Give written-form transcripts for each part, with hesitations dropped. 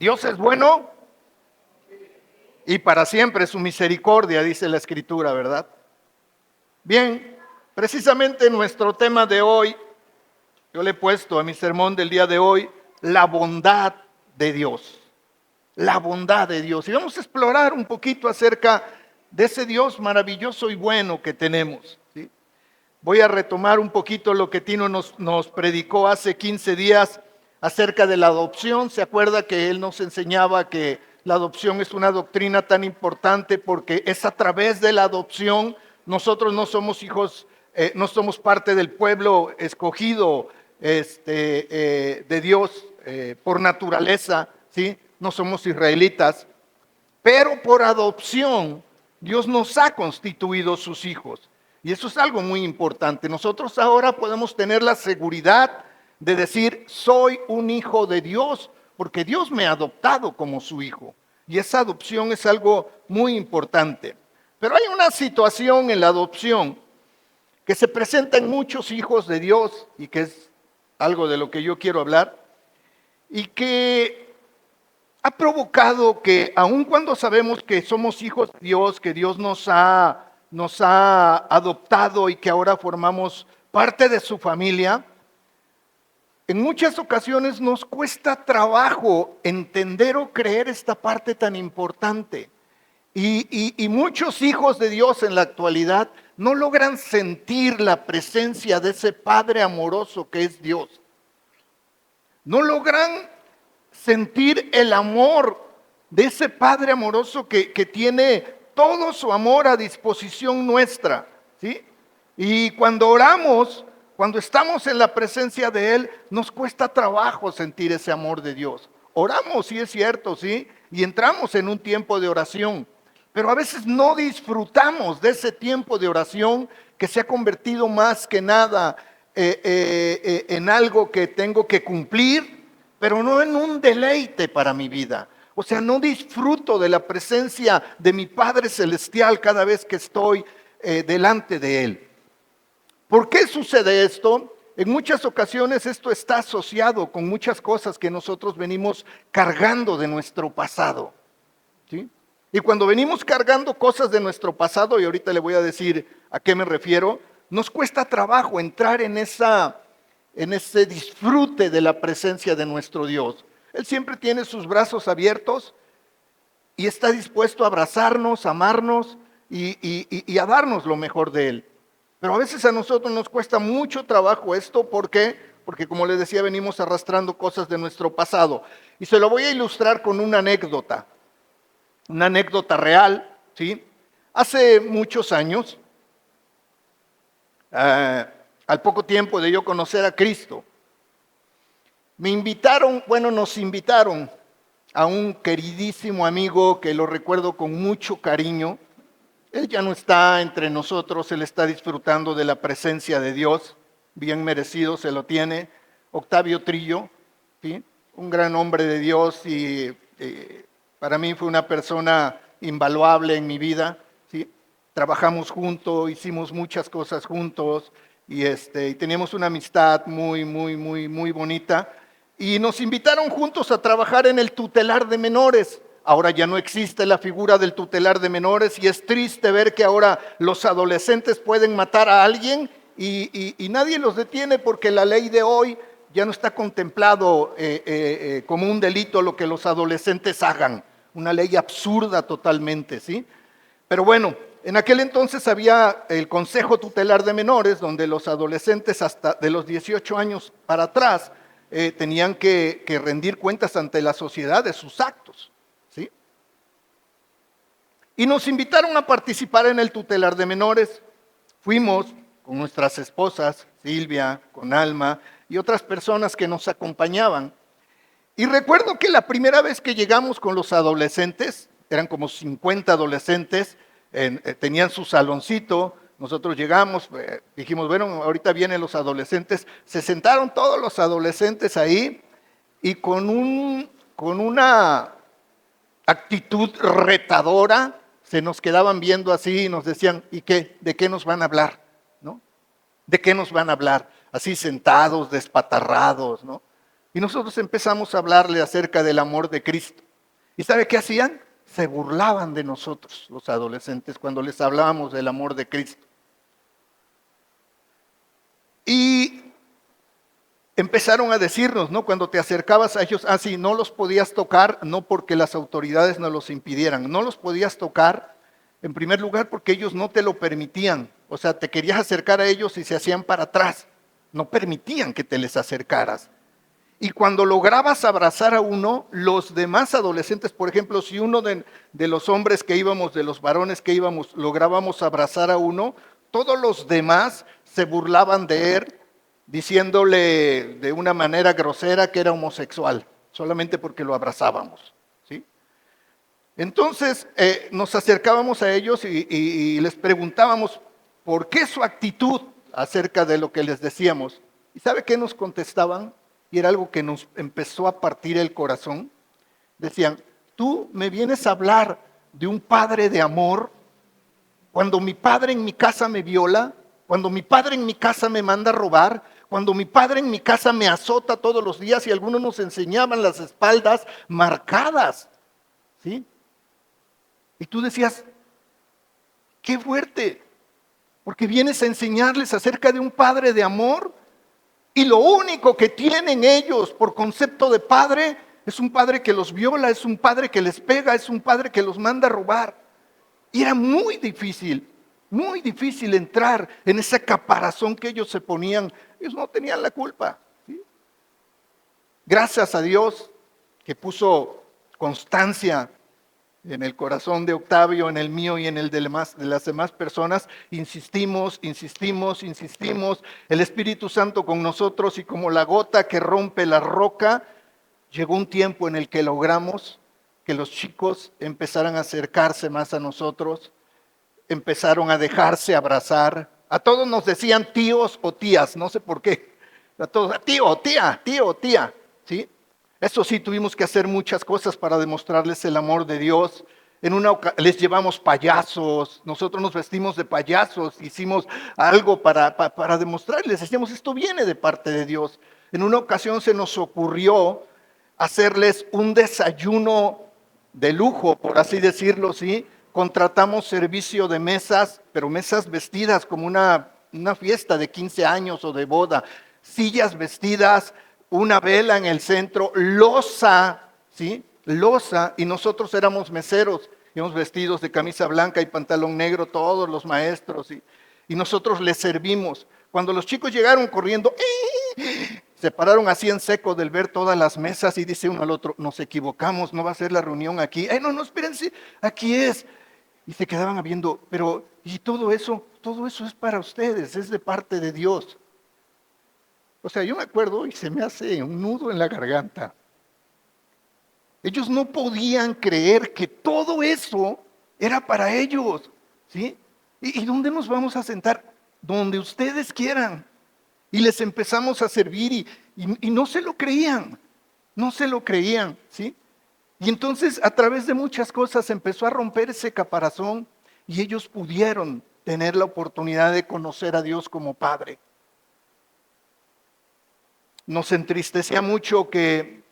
Dios es bueno y para siempre su misericordia, dice la Escritura, ¿verdad? Bien, precisamente nuestro tema de hoy, yo le he puesto a mi sermón del día de hoy, la bondad de Dios. La bondad de Dios. Y vamos a explorar un poquito acerca de ese Dios maravilloso y bueno que tenemos, ¿sí? Voy a retomar un poquito lo que Tino nos predicó hace 15 días acerca de la adopción. ¿Se acuerda que él nos enseñaba que la adopción es una doctrina tan importante porque es a través de la adopción nosotros no somos hijos, no somos parte del pueblo escogido de Dios por naturaleza, ¿sí? No somos israelitas, pero por adopción Dios nos ha constituido sus hijos. Y eso es algo muy importante. Nosotros ahora podemos tener la seguridad de decir, soy un hijo de Dios, porque Dios me ha adoptado como su hijo. Y esa adopción es algo muy importante. Pero hay una situación en la adopción que se presenta en muchos hijos de Dios, y que es algo de lo que yo quiero hablar, y que ha provocado que, aun cuando sabemos que somos hijos de Dios, que Dios nos ha adoptado y que ahora formamos parte de su familia, en muchas ocasiones nos cuesta trabajo entender o creer esta parte tan importante. Y muchos hijos de Dios en la actualidad no logran sentir la presencia de ese Padre amoroso que es Dios. No logran sentir el amor de ese Padre amoroso que tiene todo su amor a disposición nuestra, ¿sí? Y cuando oramos, cuando estamos en la presencia de Él, nos cuesta trabajo sentir ese amor de Dios. Oramos, sí es cierto, ¿sí? Y entramos en un tiempo de oración, pero a veces no disfrutamos de ese tiempo de oración que se ha convertido más que nada en algo que tengo que cumplir, pero no en un deleite para mi vida. O sea, no disfruto de la presencia de mi Padre Celestial cada vez que estoy delante de Él. ¿Por qué sucede esto? En muchas ocasiones esto está asociado con muchas cosas que nosotros venimos cargando de nuestro pasado, ¿sí? Y cuando venimos cargando cosas de nuestro pasado, y ahorita le voy a decir a qué me refiero, nos cuesta trabajo entrar en ese disfrute de la presencia de nuestro Dios. Él siempre tiene sus brazos abiertos y está dispuesto a abrazarnos, a amarnos y a darnos lo mejor de Él. Pero a veces a nosotros nos cuesta mucho trabajo esto. ¿Por qué? Porque, como les decía, venimos arrastrando cosas de nuestro pasado. Y se lo voy a ilustrar con una anécdota real, ¿sí? Hace muchos años, al poco tiempo de yo conocer a Cristo, nos invitaron a un queridísimo amigo que lo recuerdo con mucho cariño. Él ya no está entre nosotros, él está disfrutando de la presencia de Dios, bien merecido se lo tiene, Octavio Trillo, ¿sí? Un gran hombre de Dios y para mí fue una persona invaluable en mi vida, ¿sí? Trabajamos juntos, hicimos muchas cosas juntos y teníamos una amistad muy, muy, muy, muy bonita. Y nos invitaron juntos a trabajar en el tutelar de menores. Ahora ya no existe la figura del tutelar de menores y es triste ver que ahora los adolescentes pueden matar a alguien y nadie los detiene porque la ley de hoy ya no está contemplado como un delito lo que los adolescentes hagan. Una ley absurda totalmente, ¿sí? Pero bueno, en aquel entonces había el Consejo Tutelar de Menores donde los adolescentes hasta de los 18 años para atrás tenían que rendir cuentas ante la sociedad de sus actos, ¿sí? Y nos invitaron a participar en el tutelar de menores. Fuimos con nuestras esposas, Silvia, con Alma y otras personas que nos acompañaban. Y recuerdo que la primera vez que llegamos con los adolescentes, eran como 50 adolescentes, tenían su saloncito. Nosotros llegamos, dijimos, bueno, ahorita vienen los adolescentes. Se sentaron todos los adolescentes ahí y con una actitud retadora se nos quedaban viendo así y nos decían, ¿y qué? ¿De qué nos van a hablar? ¿No? ¿De qué nos van a hablar? Así sentados, despatarrados, ¿no? Y nosotros empezamos a hablarle acerca del amor de Cristo. ¿Y sabe qué hacían? Se burlaban de nosotros, los adolescentes, cuando les hablábamos del amor de Cristo. Y empezaron a decirnos, ¿no? Cuando te acercabas a ellos, sí, no los podías tocar, no porque las autoridades no los impidieran, no los podías tocar, en primer lugar, porque ellos no te lo permitían. O sea, te querías acercar a ellos y se hacían para atrás. No permitían que te les acercaras. Y cuando lograbas abrazar a uno, los demás adolescentes, por ejemplo, si uno de los hombres que íbamos, de los varones que íbamos, lográbamos abrazar a uno, todos los demás se burlaban de él, diciéndole de una manera grosera que era homosexual, solamente porque lo abrazábamos, ¿sí? Entonces nos acercábamos a ellos y les preguntábamos por qué su actitud acerca de lo que les decíamos. ¿Y sabe qué nos contestaban? Y era algo que nos empezó a partir el corazón. Decían, tú me vienes a hablar de un padre de amor cuando mi padre en mi casa me viola, cuando mi padre en mi casa me manda a robar, cuando mi padre en mi casa me azota todos los días y algunos nos enseñaban las espaldas marcadas, ¿sí? Y tú decías, qué fuerte, porque vienes a enseñarles acerca de un padre de amor. Y lo único que tienen ellos por concepto de padre es un padre que los viola, es un padre que les pega, es un padre que los manda a robar. Y era muy difícil entrar en esa caparazón que ellos se ponían. Ellos no tenían la culpa, ¿sí? Gracias a Dios que puso constancia en el corazón de Octavio, en el mío y en el de las demás personas, insistimos, el Espíritu Santo con nosotros y como la gota que rompe la roca, llegó un tiempo en el que logramos que los chicos empezaran a acercarse más a nosotros, empezaron a dejarse abrazar, a todos nos decían tíos o tías, no sé por qué, a todos, tío, tía, ¿sí? Eso sí, tuvimos que hacer muchas cosas para demostrarles el amor de Dios. Les llevamos payasos, nosotros nos vestimos de payasos, hicimos algo para demostrarles, decíamos, esto viene de parte de Dios. En una ocasión se nos ocurrió hacerles un desayuno de lujo, por así decirlo, ¿sí? Contratamos servicio de mesas, pero mesas vestidas como una fiesta de 15 años o de boda, sillas vestidas, una vela en el centro, loza, ¿sí? Loza, y nosotros éramos meseros, íbamos vestidos de camisa blanca y pantalón negro, todos los maestros, y nosotros les servimos. Cuando los chicos llegaron corriendo, se pararon así en seco del ver todas las mesas y dice uno al otro, nos equivocamos, no va a ser la reunión aquí. No, espérense, aquí es. Y se quedaban viendo, pero, ¿y todo eso es para ustedes, es de parte de Dios. O sea, yo me acuerdo y se me hace un nudo en la garganta. Ellos no podían creer que todo eso era para ellos, ¿sí? ¿Y dónde nos vamos a sentar? Donde ustedes quieran. Y les empezamos a servir y no se lo creían, ¿sí? Y entonces a través de muchas cosas empezó a romper ese caparazón y ellos pudieron tener la oportunidad de conocer a Dios como Padre. Nos entristecía mucho que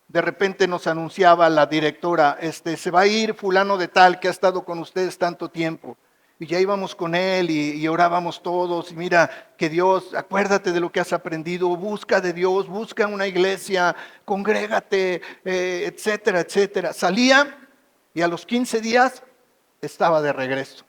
de repente nos anunciaba la directora, se va a ir fulano de tal que ha estado con ustedes tanto tiempo. Y ya íbamos con él y orábamos todos. Y mira, que Dios, acuérdate de lo que has aprendido, busca de Dios, busca una iglesia, congrégate, etcétera, etcétera. Salía y a los 15 días estaba de regreso.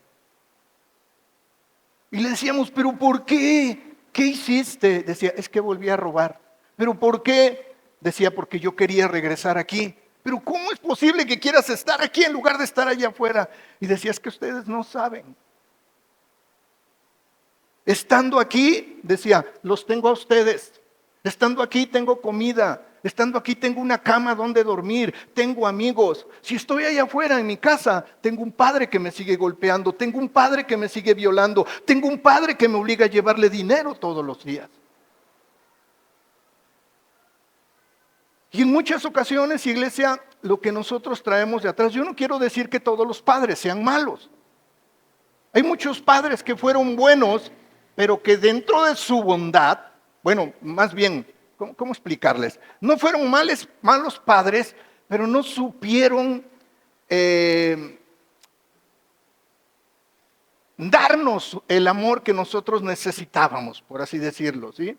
Y le decíamos, ¿pero por qué? ¿Qué hiciste? Decía, es que volví a robar. ¿Pero por qué? Decía, porque yo quería regresar aquí. Pero ¿cómo es posible que quieras estar aquí en lugar de estar allá afuera? Y decía, es que ustedes no saben. Estando aquí, decía, los tengo a ustedes. Estando aquí tengo comida. Estando aquí tengo una cama donde dormir. Tengo amigos. Si estoy allá afuera en mi casa, tengo un padre que me sigue golpeando. Tengo un padre que me sigue violando. Tengo un padre que me obliga a llevarle dinero todos los días. Y en muchas ocasiones, iglesia, lo que nosotros traemos de atrás, yo no quiero decir que todos los padres sean malos. Hay muchos padres que fueron buenos, pero que dentro de su bondad, bueno, más bien, ¿cómo explicarles? No fueron malos padres, pero no supieron darnos el amor que nosotros necesitábamos, por así decirlo, ¿sí?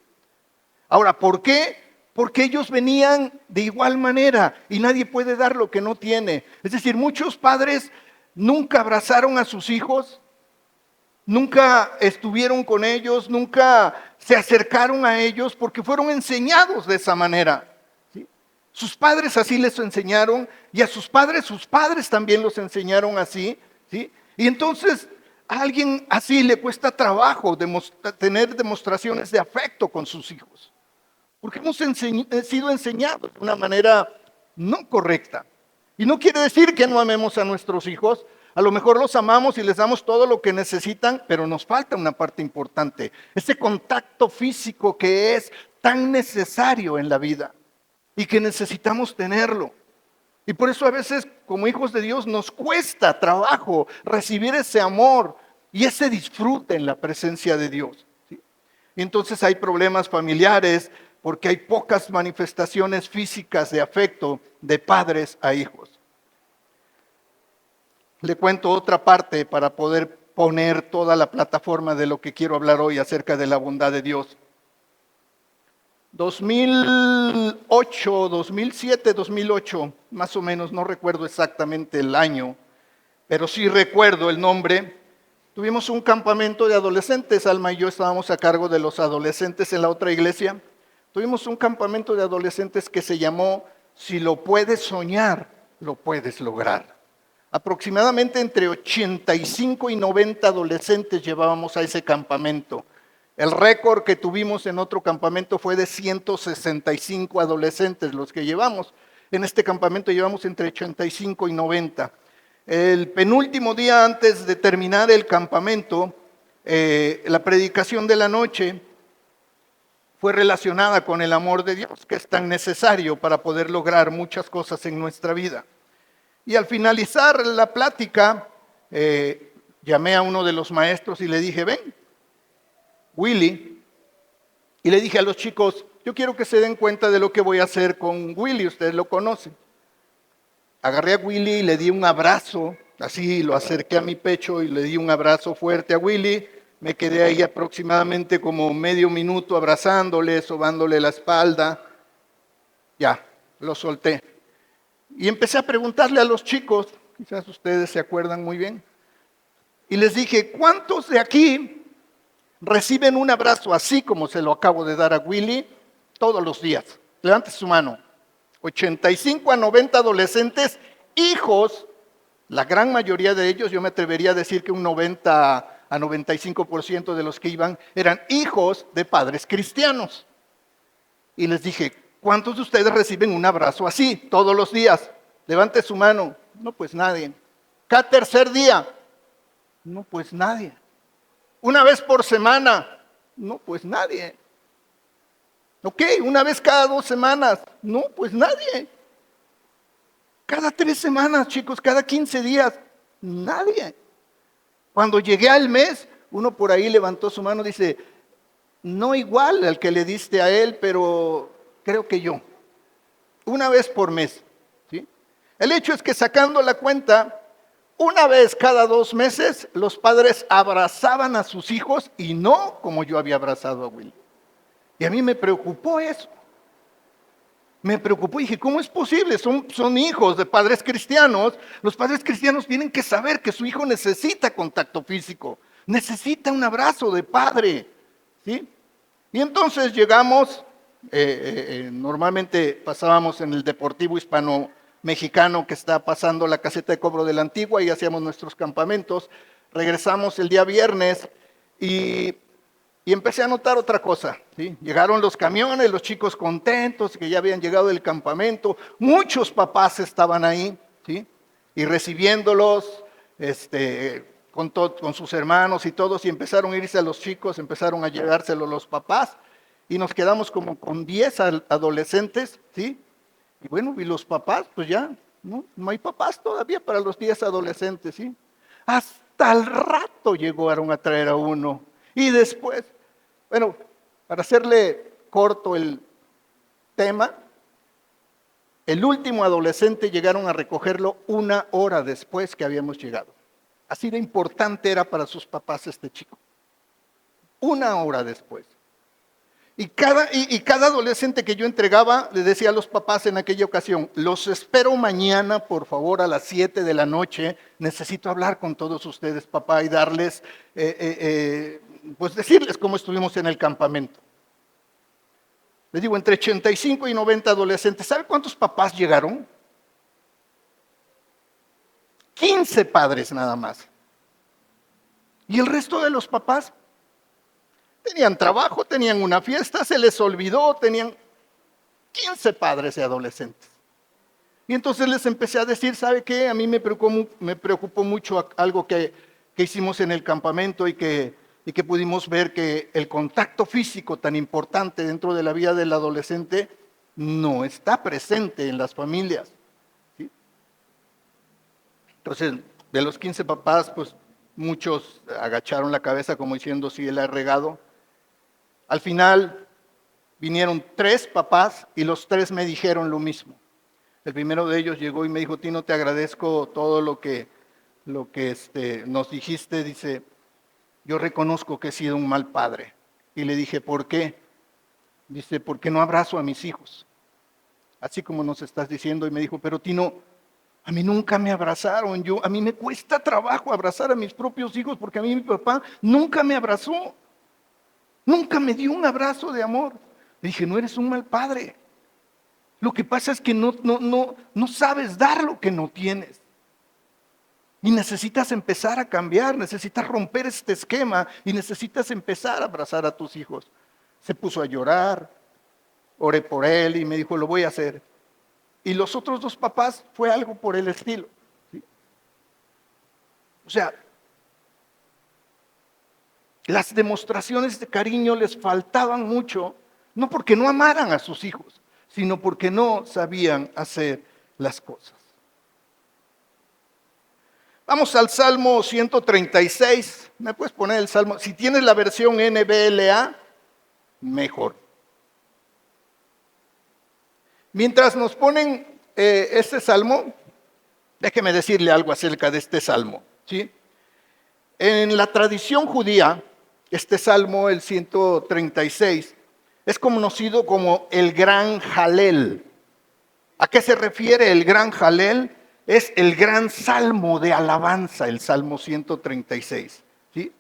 Ahora, ¿por qué? Porque ellos venían de igual manera y nadie puede dar lo que no tiene. Es decir, muchos padres nunca abrazaron a sus hijos, nunca estuvieron con ellos, nunca se acercaron a ellos porque fueron enseñados de esa manera. ¿Sí? Sus padres así les enseñaron y a sus padres también los enseñaron así. ¿Sí? Y entonces a alguien así le cuesta trabajo tener demostraciones de afecto con sus hijos. Porque hemos sido enseñados de una manera no correcta. Y no quiere decir que no amemos a nuestros hijos. A lo mejor los amamos y les damos todo lo que necesitan, pero nos falta una parte importante. Ese contacto físico que es tan necesario en la vida y que necesitamos tenerlo. Y por eso a veces como hijos de Dios nos cuesta trabajo recibir ese amor y ese disfrute en la presencia de Dios. ¿Sí? Y entonces hay problemas familiares porque hay pocas manifestaciones físicas de afecto de padres a hijos. Le cuento otra parte para poder poner toda la plataforma de lo que quiero hablar hoy acerca de la bondad de Dios. 2008, 2007, 2008, más o menos, no recuerdo exactamente el año, pero sí recuerdo el nombre. Tuvimos un campamento de adolescentes, Alma y yo estábamos a cargo de los adolescentes en la otra iglesia. Tuvimos un campamento de adolescentes que se llamó Si lo puedes soñar, lo puedes lograr. Aproximadamente entre 85 y 90 adolescentes llevábamos a ese campamento. El récord que tuvimos en otro campamento fue de 165 adolescentes los que llevamos. En este campamento llevamos entre 85 y 90. El penúltimo día antes de terminar el campamento, la predicación de la noche fue relacionada con el amor de Dios, que es tan necesario para poder lograr muchas cosas en nuestra vida. Y al finalizar la plática, llamé a uno de los maestros y le dije, ven, Willy. Y le dije a los chicos, yo quiero que se den cuenta de lo que voy a hacer con Willy, ustedes lo conocen. Agarré a Willy y le di un abrazo, así lo acerqué a mi pecho y le di un abrazo fuerte a Willy. Me quedé ahí aproximadamente como medio minuto abrazándole, sobándole la espalda. Ya, lo solté. Y empecé a preguntarle a los chicos, quizás ustedes se acuerdan muy bien, y les dije, ¿cuántos de aquí reciben un abrazo así como se lo acabo de dar a Willy todos los días? Levante su mano. 85 a 90 adolescentes, hijos, la gran mayoría de ellos, yo me atrevería a decir que un 90 a 95% de los que iban eran hijos de padres cristianos. Y les dije, ¿cuántos de ustedes reciben un abrazo así todos los días? Levante su mano. No, pues nadie. Cada tercer día. No, pues nadie. Una vez por semana. No, pues nadie. Ok, una vez cada 2 semanas. No, pues nadie. Cada 3 semanas, chicos, cada 15 días. Nadie. Cuando llegué al mes, uno por ahí levantó su mano y dice, no igual al que le diste a él, pero creo que yo. Una vez por mes. ¿Sí? El hecho es que sacando la cuenta, una vez cada 2 meses, los padres abrazaban a sus hijos y no como yo había abrazado a Willy. Y a mí me preocupó eso. Me preocupó y dije, ¿cómo es posible? Son hijos de padres cristianos. Los padres cristianos tienen que saber que su hijo necesita contacto físico, necesita un abrazo de padre. ¿Sí? Y entonces llegamos, normalmente pasábamos en el Deportivo Hispano-Mexicano que está pasando la caseta de cobro de la Antigua y hacíamos nuestros campamentos. Regresamos el día viernes y empecé a notar otra cosa. ¿Sí? Llegaron los camiones, los chicos contentos que ya habían llegado del campamento. Muchos papás estaban ahí, ¿sí? Y recibiéndolos, con sus hermanos y todos, y empezaron a irse a los chicos, empezaron a llevárselos los papás, y nos quedamos como con 10 adolescentes, ¿sí? Y bueno, y los papás, pues ya, no hay papás todavía para los 10 adolescentes, ¿sí? Hasta el rato llegaron a traer a uno, y después, bueno, para hacerle corto tema, el último adolescente llegaron a recogerlo 1 hora después que habíamos llegado. Así de importante era para sus papás este chico. 1 hora después. Y cada adolescente que yo entregaba, le decía a los papás en aquella ocasión, los espero mañana, por favor, a las 7 de la noche. Necesito hablar con todos ustedes, papá, y darles, pues decirles cómo estuvimos en el campamento. Les digo, entre 85 y 90 adolescentes. ¿Sabe cuántos papás llegaron? 15 padres nada más. Y el resto de los papás tenían trabajo, tenían una fiesta, se les olvidó, tenían 15 padres y adolescentes. Y entonces les empecé a decir, ¿sabe qué? A mí me preocupó mucho algo que hicimos en el campamento y que pudimos ver que el contacto físico tan importante dentro de la vida del adolescente no está presente en las familias. ¿Sí? Entonces, de los 15 papás, pues muchos agacharon la cabeza como diciendo, sí, él ha regado. Al final vinieron 3 papás y los 3 me dijeron lo mismo. El primero de ellos llegó y me dijo, Tino, te agradezco todo lo que nos dijiste. Dice, yo reconozco que he sido un mal padre. Y le dije, ¿por qué? Dice, porque no abrazo a mis hijos. Así como nos estás diciendo. Y me dijo, pero Tino, a mí nunca me abrazaron. A mí me cuesta trabajo abrazar a mis propios hijos porque a mí mi papá nunca me abrazó. Nunca me dio un abrazo de amor. Le dije, no eres un mal padre. Lo que pasa es que no sabes dar lo que no tienes. Y necesitas empezar a cambiar, necesitas romper este esquema y necesitas empezar a abrazar a tus hijos. Se puso a llorar, oré por él y me dijo, lo voy a hacer. Y los otros 2 papás fue algo por el estilo. ¿Sí? O sea, las demostraciones de cariño les faltaban mucho, no porque no amaran a sus hijos, sino porque no sabían hacer las cosas. Vamos al Salmo 136. ¿Me puedes poner el Salmo? Si tienes la versión NBLA, mejor. Mientras nos ponen este Salmo, déjeme decirle algo acerca de este Salmo. ¿Sí? En la tradición judía, este Salmo, el 136, es conocido como el Gran Jalel. ¿A qué se refiere el Gran Jalel? Es el gran salmo de alabanza, el Salmo 136. ¿Sí?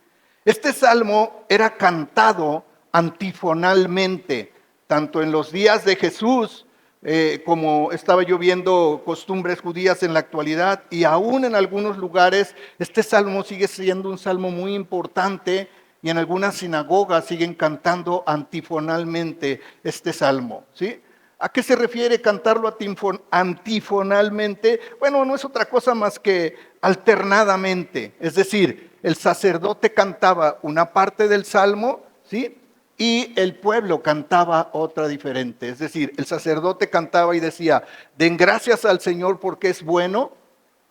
Este salmo era cantado antifonalmente, tanto en los días de Jesús, como estaba yo viendo costumbres judías en la actualidad, y aún en algunos lugares este salmo sigue siendo un salmo muy importante, y en algunas sinagogas siguen cantando antifonalmente este salmo. ¿Sí? ¿A qué se refiere cantarlo antifonalmente? Bueno, no es otra cosa más que alternadamente. Es decir, el sacerdote cantaba una parte del salmo, ¿sí? Y el pueblo cantaba otra diferente. Es decir, el sacerdote cantaba y decía, den gracias al Señor porque es bueno.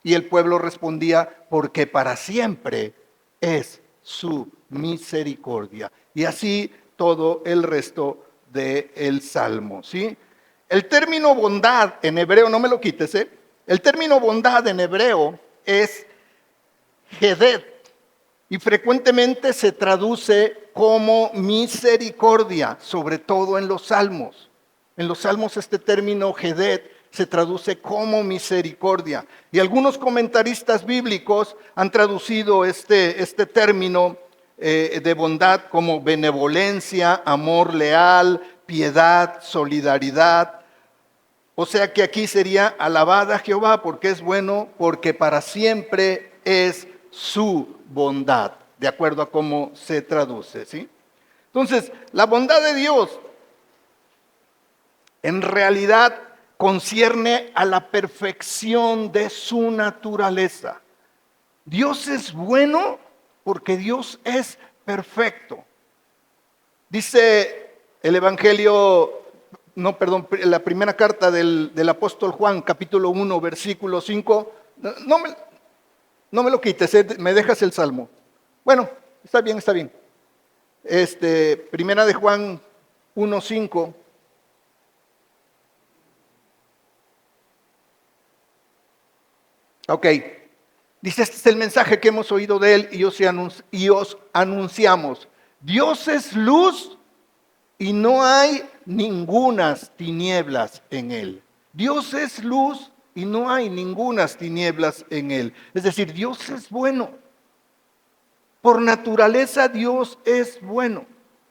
Y el pueblo respondía, porque para siempre es su misericordia. Y así todo el resto del salmo, ¿sí? El término bondad en hebreo, no me lo quites, el término bondad en hebreo es Heded y frecuentemente se traduce como misericordia, sobre todo en los salmos. En los salmos este término Heded se traduce como misericordia. Y algunos comentaristas bíblicos han traducido este término de bondad como benevolencia, amor leal, piedad, solidaridad. O sea que aquí sería alabada a Jehová porque es bueno, porque para siempre es su bondad, de acuerdo a cómo se traduce, ¿sí? Entonces, la bondad de Dios en realidad concierne a la perfección de su naturaleza. Dios es bueno porque Dios es perfecto. Dice el Evangelio, la primera carta del apóstol Juan, capítulo 1, versículo 5. No me lo quites, me dejas el salmo. Bueno, está bien, está bien. Primera de Juan 1, 5. Ok, dice, este es el mensaje que hemos oído de él y os anunciamos. Dios es luz y no hay ningunas tinieblas en él. Dios es luz y no hay ningunas tinieblas en él. Es decir, Dios es bueno. Por naturaleza Dios es bueno.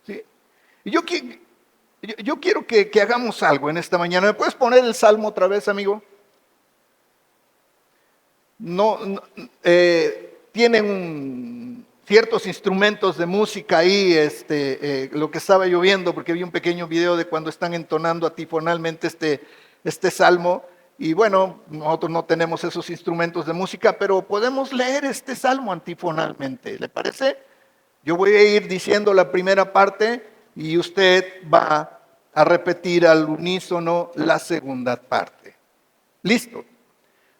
¿Sí? Y yo quiero que hagamos algo en esta mañana. ¿Me puedes poner el Salmo otra vez, amigo? Tienen ciertos instrumentos de música ahí, lo que estaba yo viendo, porque vi un pequeño video de cuando están entonando atifonalmente este salmo. Y bueno, nosotros no tenemos esos instrumentos de música, pero podemos leer este salmo antifonalmente, ¿le parece? Yo voy a ir diciendo la primera parte y usted va a repetir al unísono la segunda parte. ¿Listo?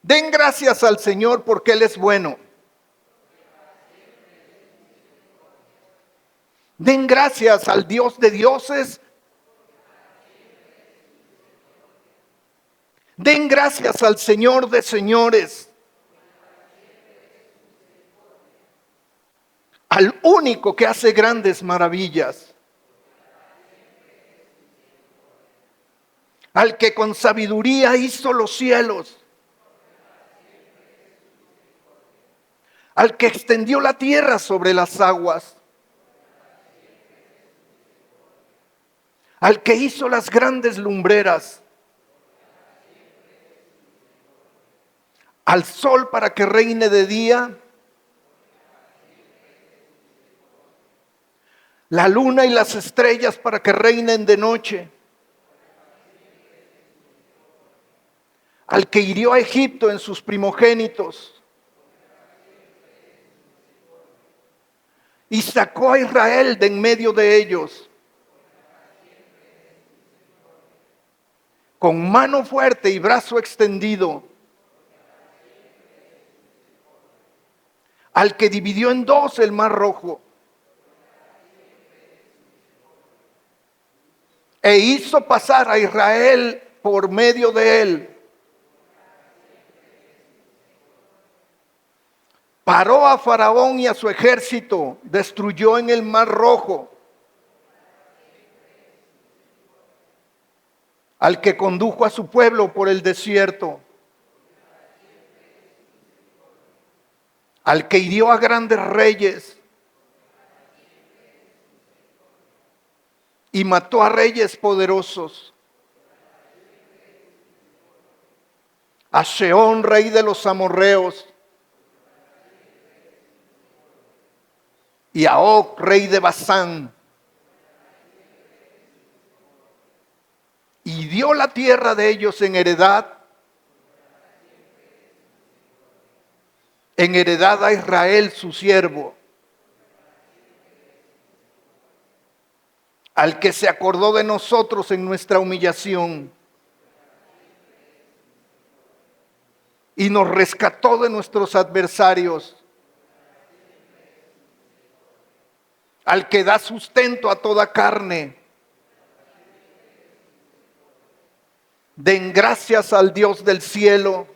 Den gracias al Señor porque Él es bueno. Den gracias al Dios de dioses. Den gracias al Señor de señores. Al único que hace grandes maravillas. Al que con sabiduría hizo los cielos. Al que extendió la tierra sobre las aguas. Al que hizo las grandes lumbreras. Al sol para que reine de día. La luna y las estrellas para que reinen de noche. Al que hirió a Egipto en sus primogénitos. Y sacó a Israel de en medio de ellos. Con mano fuerte y brazo extendido. Al que dividió en dos el mar rojo. E hizo pasar a Israel por medio de él. Paró a Faraón y a su ejército, destruyó en el mar rojo. Al que condujo a su pueblo por el desierto. Al que hirió a grandes reyes. Y mató a reyes poderosos. A Sehón, rey de los amorreos. Y a Og, rey de Basán. Y dio la tierra de ellos en heredad a Israel su siervo. Al que se acordó de nosotros en nuestra humillación y nos rescató de nuestros adversarios. Al que da sustento a toda carne. Den gracias al Dios del cielo.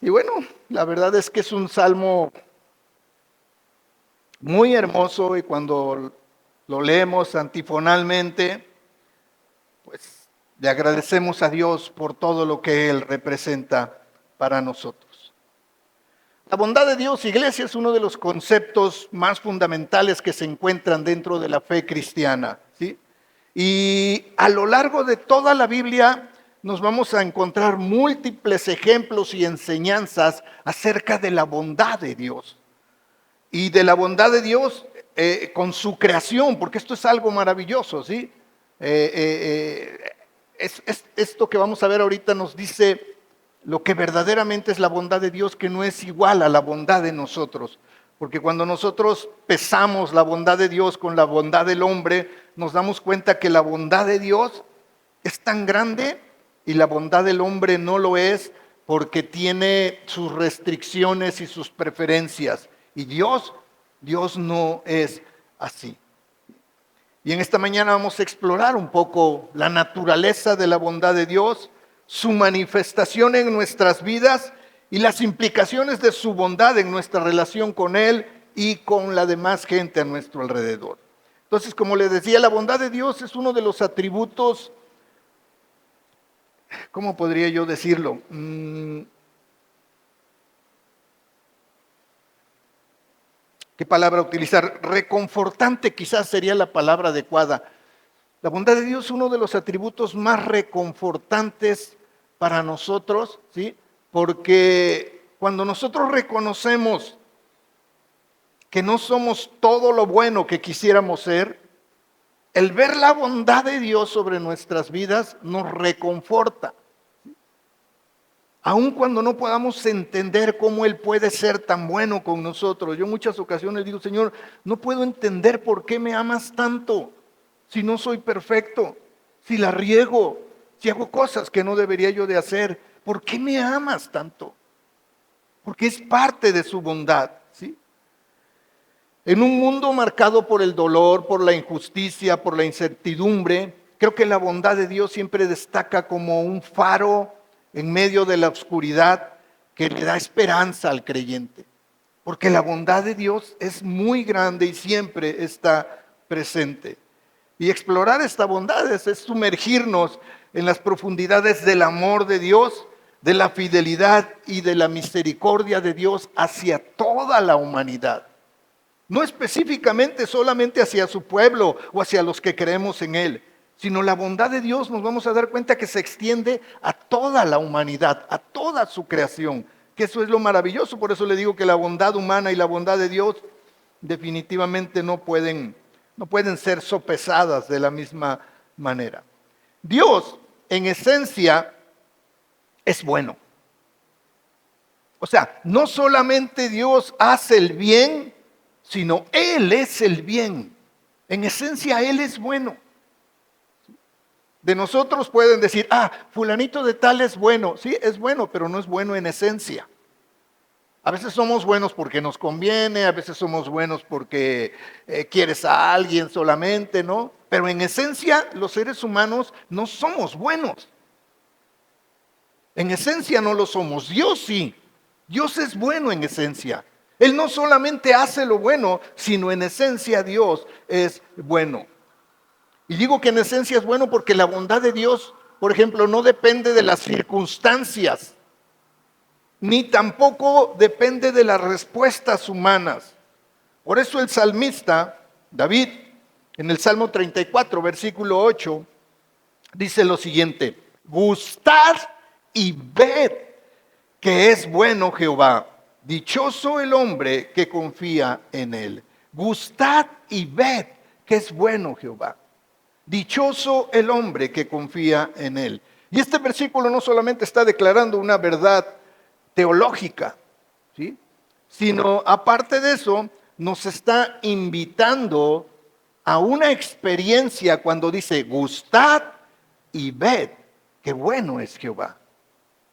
Y bueno, la verdad es que es un salmo muy hermoso y cuando lo leemos antifonalmente, pues le agradecemos a Dios por todo lo que Él representa para nosotros. La bondad de Dios, iglesia, es uno de los conceptos más fundamentales que se encuentran dentro de la fe cristiana, ¿sí? Y a lo largo de toda la Biblia nos vamos a encontrar múltiples ejemplos y enseñanzas acerca de la bondad de Dios. Y de la bondad de Dios con su creación, porque esto es algo maravilloso, ¿sí? Esto que vamos a ver ahorita nos dice lo que verdaderamente es la bondad de Dios, que no es igual a la bondad de nosotros. Porque cuando nosotros pesamos la bondad de Dios con la bondad del hombre, nos damos cuenta que la bondad de Dios es tan grande y la bondad del hombre no lo es, porque tiene sus restricciones y sus preferencias. Y Dios no es así. Y en esta mañana vamos a explorar un poco la naturaleza de la bondad de Dios, su manifestación en nuestras vidas y las implicaciones de su bondad en nuestra relación con Él y con la demás gente a nuestro alrededor. Entonces, como les decía, la bondad de Dios es uno de los atributos, ¿cómo podría yo decirlo? ¿Qué palabra utilizar? Reconfortante quizás sería la palabra adecuada. La bondad de Dios es uno de los atributos más reconfortantes para nosotros, ¿sí? Porque cuando nosotros reconocemos que no somos todo lo bueno que quisiéramos ser, el ver la bondad de Dios sobre nuestras vidas nos reconforta. Aun cuando no podamos entender cómo Él puede ser tan bueno con nosotros. Yo en muchas ocasiones digo, Señor, no puedo entender por qué me amas tanto si no soy perfecto, si la riego, si hago cosas que no debería yo de hacer. ¿Por qué me amas tanto? Porque es parte de su bondad, ¿sí? En un mundo marcado por el dolor, por la injusticia, por la incertidumbre, creo que la bondad de Dios siempre destaca como un faro en medio de la oscuridad que le da esperanza al creyente. Porque la bondad de Dios es muy grande y siempre está presente. Y explorar esta bondad es sumergirnos en las profundidades del amor de Dios, de la fidelidad y de la misericordia de Dios hacia toda la humanidad. No específicamente solamente hacia su pueblo o hacia los que creemos en Él, sino la bondad de Dios nos vamos a dar cuenta que se extiende a toda la humanidad, a toda su creación, que eso es lo maravilloso. Por eso le digo que la bondad humana y la bondad de Dios definitivamente no pueden ser sopesadas de la misma manera. Dios, en esencia, es bueno. O sea, no solamente Dios hace el bien, sino Él es el bien. En esencia, Él es bueno. De nosotros pueden decir, fulanito de tal es bueno. Sí, es bueno, pero no es bueno en esencia. A veces somos buenos porque nos conviene, a veces somos buenos porque quieres a alguien solamente, ¿no? Pero en esencia, los seres humanos no somos buenos. En esencia no lo somos. Dios sí. Dios es bueno en esencia. Él no solamente hace lo bueno, sino en esencia Dios es bueno. Y digo que en esencia es bueno porque la bondad de Dios, por ejemplo, no depende de las circunstancias, ni tampoco depende de las respuestas humanas. Por eso el salmista, David, en el Salmo 34, versículo 8, dice lo siguiente: gustad y ved que es bueno Jehová. Dichoso el hombre que confía en él. Gustad y ved que es bueno Jehová. Dichoso el hombre que confía en él. Y este versículo no solamente está declarando una verdad teológica, ¿sí?, sino aparte de eso, nos está invitando a una experiencia cuando dice, gustad y ved qué bueno es Jehová.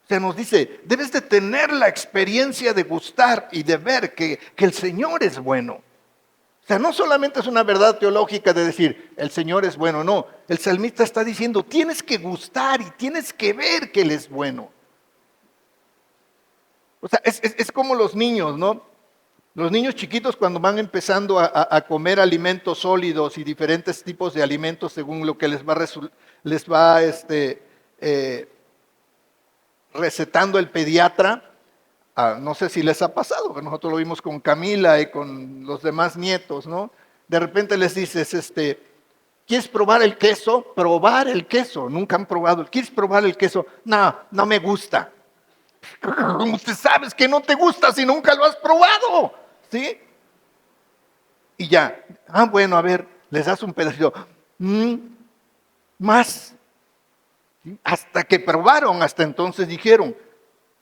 O sea, nos dice, debes de tener la experiencia de gustar y de ver que el Señor es bueno. O sea, no solamente es una verdad teológica de decir, el Señor es bueno, no. El salmista está diciendo, tienes que gustar y tienes que ver que Él es bueno. O sea, es como los niños, ¿no? Los niños chiquitos cuando van empezando a comer alimentos sólidos y diferentes tipos de alimentos según lo que les va recetando el pediatra. No sé si les ha pasado, pero nosotros lo vimos con Camila y con los demás nietos, ¿no? De repente les dices, ¿quieres probar el queso? Probar el queso, nunca han probado. ¿Quieres probar el queso? No me gusta. ¿Cómo usted sabes que no te gusta si nunca lo has probado? ¿Sí? Y ya, bueno, a ver, les das un pedacito. Más. ¿Sí? Hasta que probaron, hasta entonces dijeron.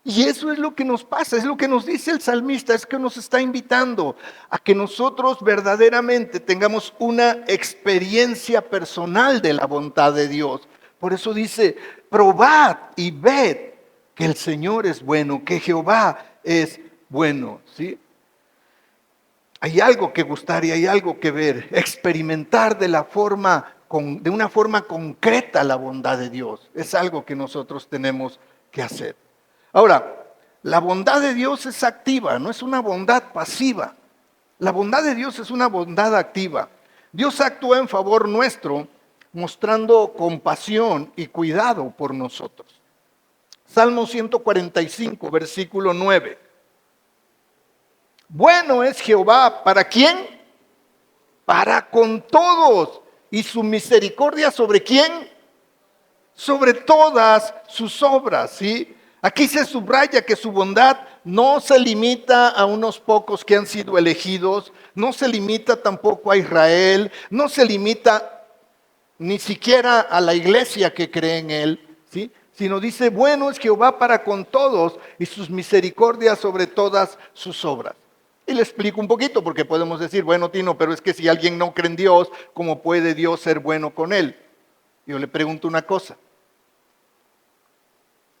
Y eso es lo que nos pasa, es lo que nos dice el salmista, es que nos está invitando a que nosotros verdaderamente tengamos una experiencia personal de la bondad de Dios. Por eso dice, probad y ved que el Señor es bueno, que Jehová es bueno, ¿sí? hay algo que gustar y hay algo que ver, experimentar de una forma concreta la bondad de Dios. Es algo que nosotros tenemos que hacer. Ahora, la bondad de Dios es activa, no es una bondad pasiva. La bondad de Dios es una bondad activa. Dios actúa en favor nuestro, mostrando compasión y cuidado por nosotros. Salmo 145, versículo 9. Bueno es Jehová, ¿para quién? Para con todos. ¿Y su misericordia sobre quién? Sobre todas sus obras, ¿sí? Aquí se subraya que su bondad no se limita a unos pocos que han sido elegidos, no se limita tampoco a Israel, no se limita ni siquiera a la iglesia que cree en él, ¿sí? Sino dice, bueno es Jehová para con todos y sus misericordias sobre todas sus obras. Y le explico un poquito, porque podemos decir, bueno, Tino, pero es que si alguien no cree en Dios, ¿cómo puede Dios ser bueno con él? Yo le pregunto una cosa.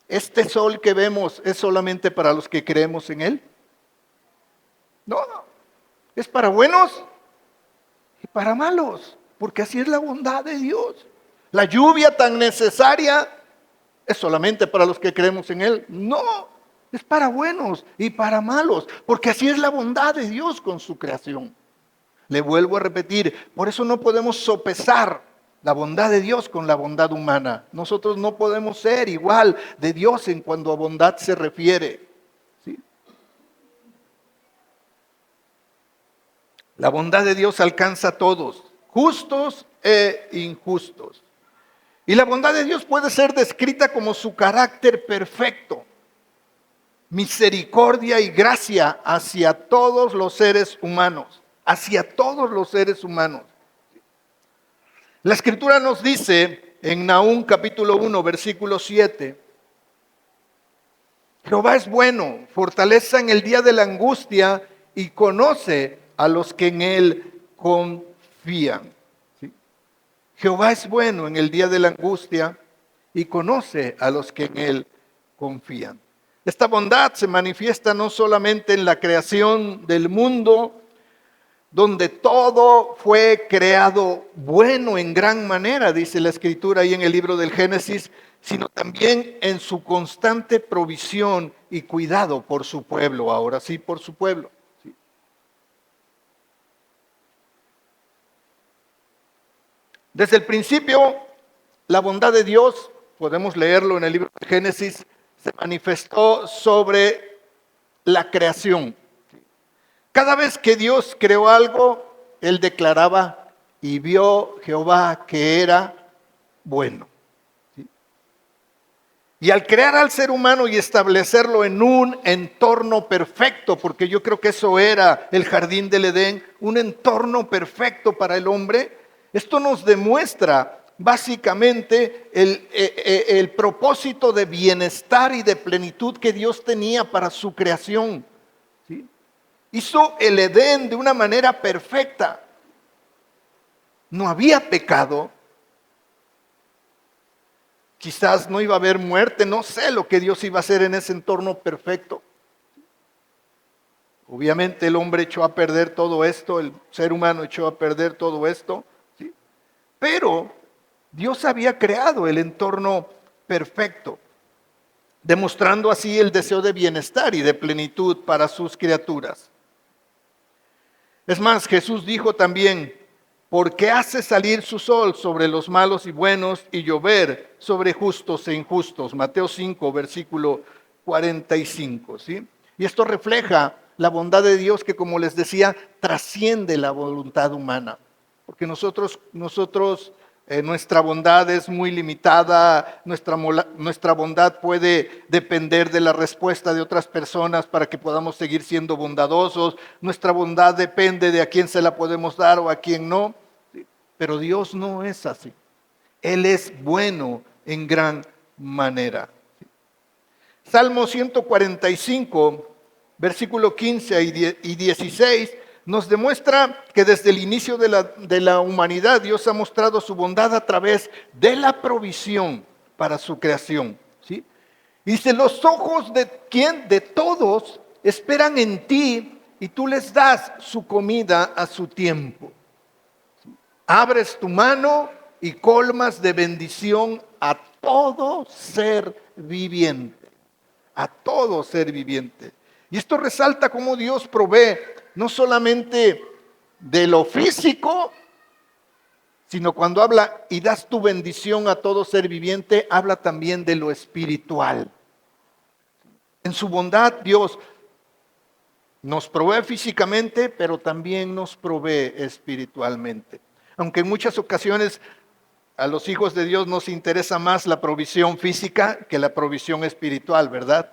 ¿Este sol que vemos es solamente para los que creemos en él? No, es para buenos y para malos, porque así es la bondad de Dios. La lluvia tan necesaria es solamente para los que creemos en él. No, es para buenos y para malos, porque así es la bondad de Dios con su creación. Le vuelvo a repetir, por eso no podemos sopesar la bondad de Dios con la bondad humana. Nosotros no podemos ser igual de Dios en cuanto a bondad se refiere. ¿Sí? La bondad de Dios alcanza a todos, justos e injustos. Y la bondad de Dios puede ser descrita como su carácter perfecto, misericordia y gracia hacia todos los seres humanos, hacia todos los seres humanos. La Escritura nos dice en Nahum capítulo 1, versículo 7, Jehová es bueno, fortaleza en el día de la angustia y conoce a los que en él confían. ¿Sí? Jehová es bueno en el día de la angustia y conoce a los que en él confían. Esta bondad se manifiesta no solamente en la creación del mundo, donde todo fue creado bueno en gran manera, dice la Escritura ahí en el libro del Génesis, sino también en su constante provisión y cuidado por su pueblo, ahora sí, por su pueblo. ¿Sí? Desde el principio, la bondad de Dios, podemos leerlo en el libro del Génesis, se manifestó sobre la creación. Cada vez que Dios creó algo, Él declaraba, y vio Jehová que era bueno. ¿Sí? Y al crear al ser humano y establecerlo en un entorno perfecto, porque yo creo que eso era el jardín del Edén, un entorno perfecto para el hombre, esto nos demuestra básicamente el propósito de bienestar y de plenitud que Dios tenía para su creación. ¿Sí? Hizo el Edén de una manera perfecta. No había pecado. Quizás no iba a haber muerte, no sé lo que Dios iba a hacer en ese entorno perfecto. Obviamente el hombre echó a perder todo esto, el ser humano echó a perder todo esto, ¿sí? Pero Dios había creado el entorno perfecto, demostrando así el deseo de bienestar y de plenitud para sus criaturas. Es más, Jesús dijo también, porque hace salir su sol sobre los malos y buenos y llover sobre justos e injustos. Mateo 5, versículo 45. ¿Sí? Y esto refleja la bondad de Dios que, como les decía, trasciende la voluntad humana. Porque nosotros nuestra bondad es muy limitada, nuestra bondad puede depender de la respuesta de otras personas para que podamos seguir siendo bondadosos, nuestra bondad depende de a quién se la podemos dar o a quién no, pero Dios no es así. Él es bueno en gran manera. Salmo 145, versículo 15 y 16, nos demuestra que desde el inicio de la humanidad Dios ha mostrado su bondad a través de la provisión para su creación. ¿Sí? Dice, los ojos de ¿quién? De todos esperan en ti y tú les das su comida a su tiempo. Abres tu mano y colmas de bendición a todo ser viviente, a todo ser viviente. Y esto resalta cómo Dios provee no solamente de lo físico, sino cuando habla y das tu bendición a todo ser viviente, habla también de lo espiritual. En su bondad, Dios nos provee físicamente, pero también nos provee espiritualmente. Aunque en muchas ocasiones a los hijos de Dios nos interesa más la provisión física que la provisión espiritual, ¿verdad?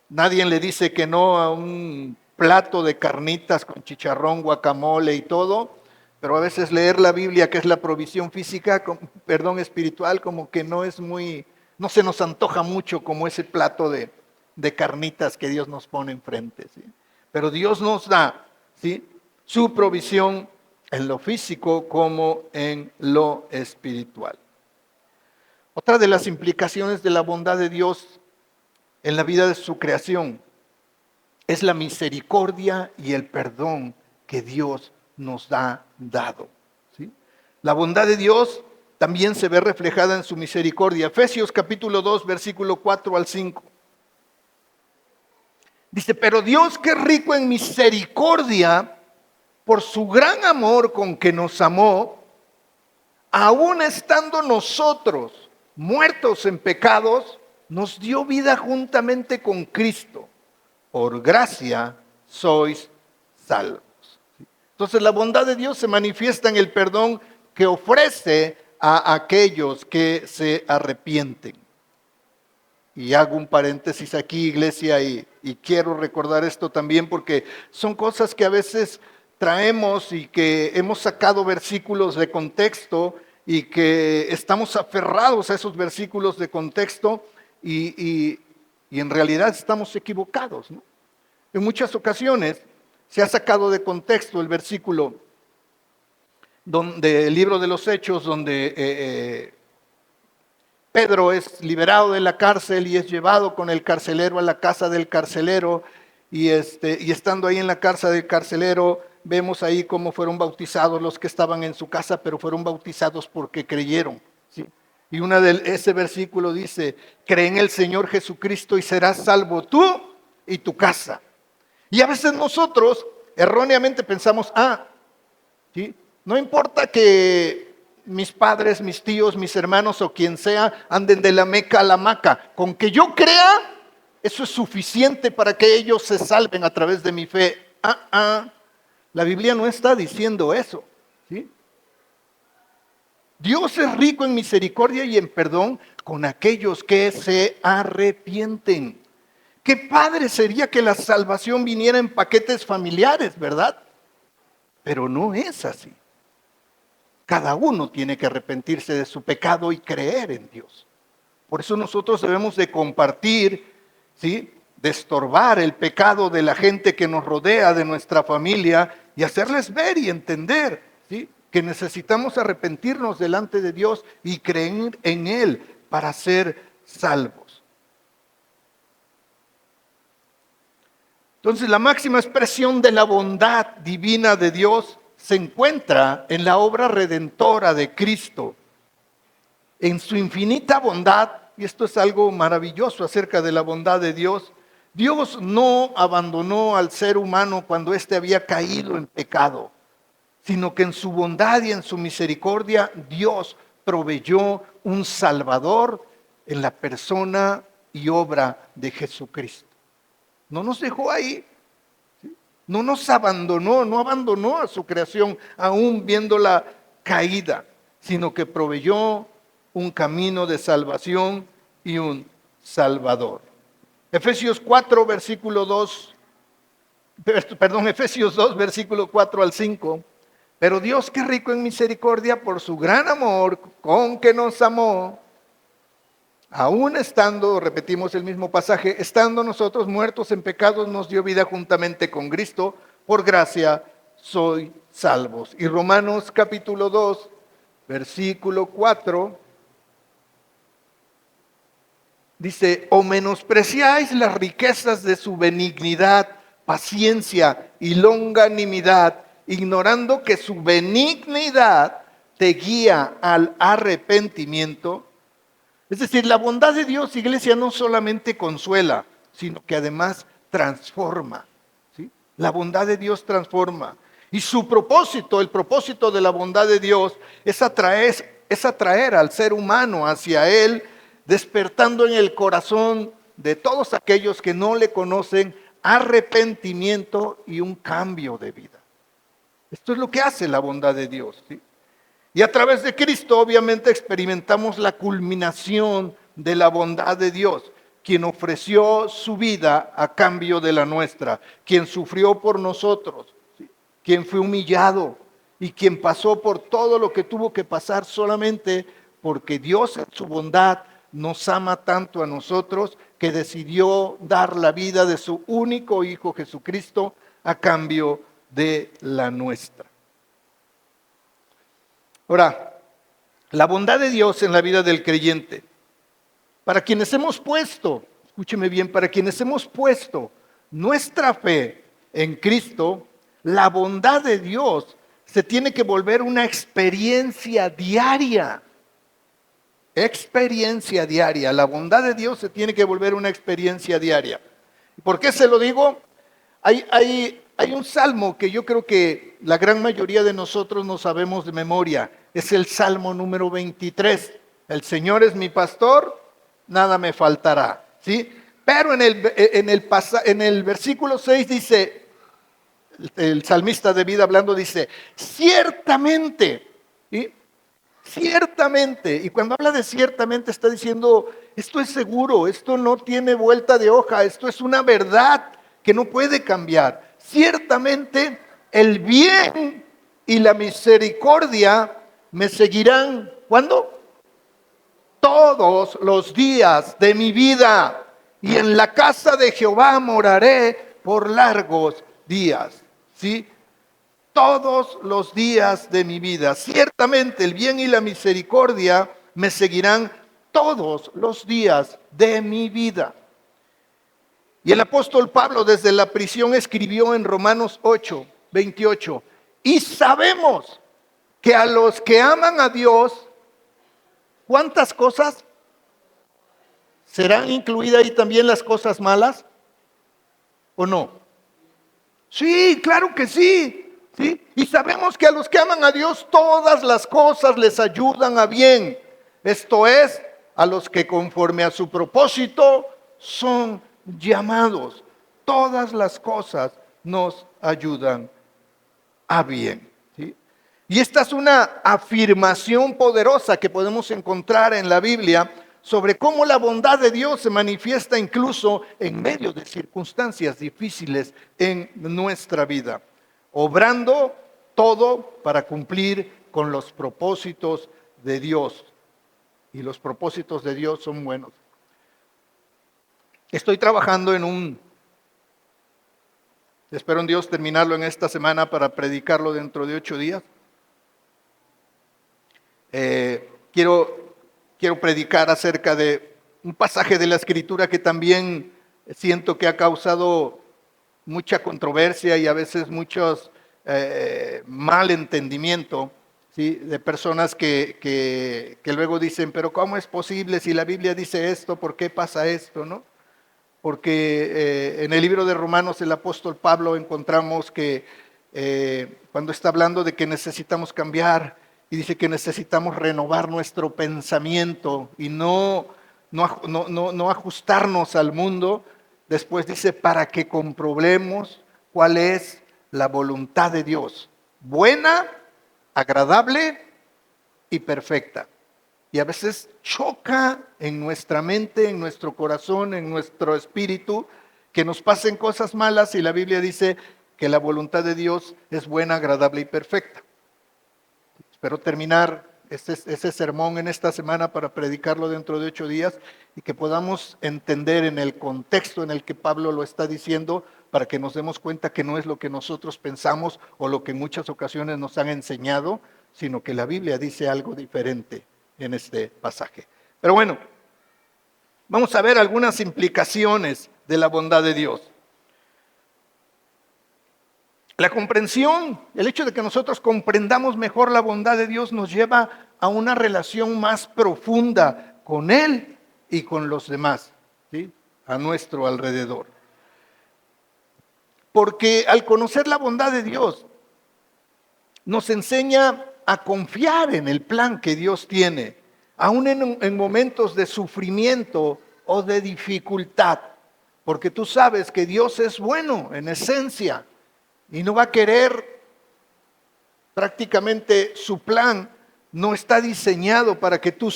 Nadie le dice que no a un plato de carnitas con chicharrón, guacamole y todo, pero a veces leer la Biblia, que es la provisión física, espiritual, como que no es muy, no se nos antoja mucho como ese plato de carnitas que Dios nos pone enfrente, ¿sí? Pero Dios nos da, ¿sí?, su provisión en lo físico como en lo espiritual. Otra de las implicaciones de la bondad de Dios en la vida de su creación es la misericordia y el perdón que Dios nos ha dado, ¿sí? La bondad de Dios también se ve reflejada en su misericordia. Efesios capítulo 2, versículo 4 al 5. Dice, pero Dios, que es rico en misericordia, por su gran amor con que nos amó, aun estando nosotros muertos en pecados, nos dio vida juntamente con Cristo. Por gracia sois salvos. Entonces la bondad de Dios se manifiesta en el perdón que ofrece a aquellos que se arrepienten. Y hago un paréntesis aquí, iglesia, y quiero recordar esto también porque son cosas que a veces traemos y que hemos sacado versículos de contexto y que estamos aferrados a esos versículos de contexto y en realidad estamos equivocados, ¿no? En muchas ocasiones se ha sacado de contexto el versículo del libro de los Hechos, donde Pedro es liberado de la cárcel y es llevado con el carcelero a la casa del carcelero y estando ahí en la casa del carcelero vemos ahí cómo fueron bautizados los que estaban en su casa, pero fueron bautizados porque creyeron, ¿sí? Y ese versículo dice, cree en el Señor Jesucristo y serás salvo tú y tu casa. Y a veces nosotros erróneamente pensamos, ¿sí?, no importa que mis padres, mis tíos, mis hermanos o quien sea anden de la Meca a la Maca, con que yo crea, eso es suficiente para que ellos se salven a través de mi fe. La Biblia no está diciendo eso, ¿sí? Dios es rico en misericordia y en perdón con aquellos que se arrepienten. Qué padre sería que la salvación viniera en paquetes familiares, ¿verdad? Pero no es así. Cada uno tiene que arrepentirse de su pecado y creer en Dios. Por eso nosotros debemos de compartir, ¿sí?, de estorbar el pecado de la gente que nos rodea, de nuestra familia, y hacerles ver y entender, ¿sí?, que necesitamos arrepentirnos delante de Dios y creer en Él para ser salvos. Entonces, la máxima expresión de la bondad divina de Dios se encuentra en la obra redentora de Cristo. En su infinita bondad, y esto es algo maravilloso acerca de la bondad de Dios, Dios no abandonó al ser humano cuando éste había caído en pecado, sino que en su bondad y en su misericordia Dios proveyó un Salvador en la persona y obra de Jesucristo. No nos dejó ahí, ¿sí? No nos abandonó, no abandonó a su creación aún viéndola caída, sino que proveyó un camino de salvación y un Salvador. Efesios 4, versículo 2, Efesios 2, versículo 4 al 5. Pero Dios, que es rico en misericordia por su gran amor con que nos amó, aún estando, repetimos el mismo pasaje, estando nosotros muertos en pecados, nos dio vida juntamente con Cristo, por gracia soy salvos. Y Romanos capítulo 2, versículo 4, dice, o menospreciáis las riquezas de su benignidad paciencia y longanimidad, ignorando que su benignidad te guía al arrepentimiento. Es decir, la bondad de Dios, iglesia, no solamente consuela, sino que además transforma. ¿Sí? La bondad de Dios transforma. Y su propósito, el propósito de la bondad de Dios, es atraer al ser humano hacia Él, despertando en el corazón de todos aquellos que no le conocen arrepentimiento y un cambio de vida. Esto es lo que hace la bondad de Dios. ¿Sí? Y a través de Cristo, obviamente, experimentamos la culminación de la bondad de Dios, quien ofreció su vida a cambio de la nuestra, quien sufrió por nosotros, ¿sí? Quien fue humillado y quien pasó por todo lo que tuvo que pasar solamente porque Dios en su bondad nos ama tanto a nosotros que decidió dar la vida de su único Hijo Jesucristo a cambio de la nuestra. Ahora, la bondad de Dios en la vida del creyente, para quienes hemos puesto, escúcheme bien, para quienes hemos puesto nuestra fe en Cristo, la bondad de Dios se tiene que volver una experiencia diaria. Experiencia diaria. La bondad de Dios se tiene que volver una experiencia diaria. ¿Por qué se lo digo? Hay un salmo que yo creo que la gran mayoría de nosotros no sabemos de memoria. Es el Salmo número 23. El Señor es mi pastor, nada me faltará. ¿Sí? Pero en el versículo 6 dice, el salmista David hablando dice, ciertamente, ¿sí? Ciertamente, y cuando habla de ciertamente está diciendo, esto es seguro, esto no tiene vuelta de hoja, esto es una verdad que no puede cambiar. Ciertamente el bien y la misericordia me seguirán, ¿cuándo? Todos los días de mi vida, y en la casa de Jehová moraré por largos días. ¿Sí? Todos los días de mi vida. Ciertamente el bien y la misericordia me seguirán todos los días de mi vida. Y el apóstol Pablo desde la prisión escribió en Romanos 8, 28, y sabemos que a los que aman a Dios, ¿cuántas cosas? ¿Serán incluidas ahí también las cosas malas? ¿O no? Sí, claro que sí. ¿Sí? Y sabemos que a los que aman a Dios todas las cosas les ayudan a bien. Esto es, a los que conforme a su propósito son llamados. Todas las cosas nos ayudan a bien. ¿Sí? Y esta es una afirmación poderosa que podemos encontrar en la Biblia sobre cómo la bondad de Dios se manifiesta incluso en medio de circunstancias difíciles en nuestra vida, obrando todo para cumplir con los propósitos de Dios. Y los propósitos de Dios son buenos. Estoy trabajando espero en Dios terminarlo en esta semana para predicarlo dentro de 8 días. Quiero predicar acerca de un pasaje de la Escritura que también siento que ha causado mucha controversia y a veces muchos mal entendimiento, ¿sí? De personas que luego dicen, pero ¿cómo es posible si la Biblia dice esto? ¿Por qué pasa esto? ¿No? Porque en el libro de Romanos el apóstol Pablo encontramos que cuando está hablando de que necesitamos cambiar y dice que necesitamos renovar nuestro pensamiento y no ajustarnos al mundo, después dice para que comprobemos cuál es la voluntad de Dios, buena, agradable y perfecta. Y a veces choca en nuestra mente, en nuestro corazón, en nuestro espíritu, que nos pasen cosas malas y la Biblia dice que la voluntad de Dios es buena, agradable y perfecta. Espero terminar ese sermón en esta semana para predicarlo dentro de 8 días y que podamos entender en el contexto en el que Pablo lo está diciendo para que nos demos cuenta que no es lo que nosotros pensamos o lo que en muchas ocasiones nos han enseñado, sino que la Biblia dice algo diferente en este pasaje. Pero bueno, vamos a ver algunas implicaciones de la bondad de Dios. La comprensión, el hecho de que nosotros comprendamos mejor la bondad de Dios nos lleva a una relación más profunda con Él y con los demás, ¿sí?, a nuestro alrededor. Porque al conocer la bondad de Dios, nos enseña a confiar en el plan que Dios tiene, aún en momentos de sufrimiento o de dificultad. Porque tú sabes que Dios es bueno en esencia y no va a querer, prácticamente su plan no está diseñado para que tú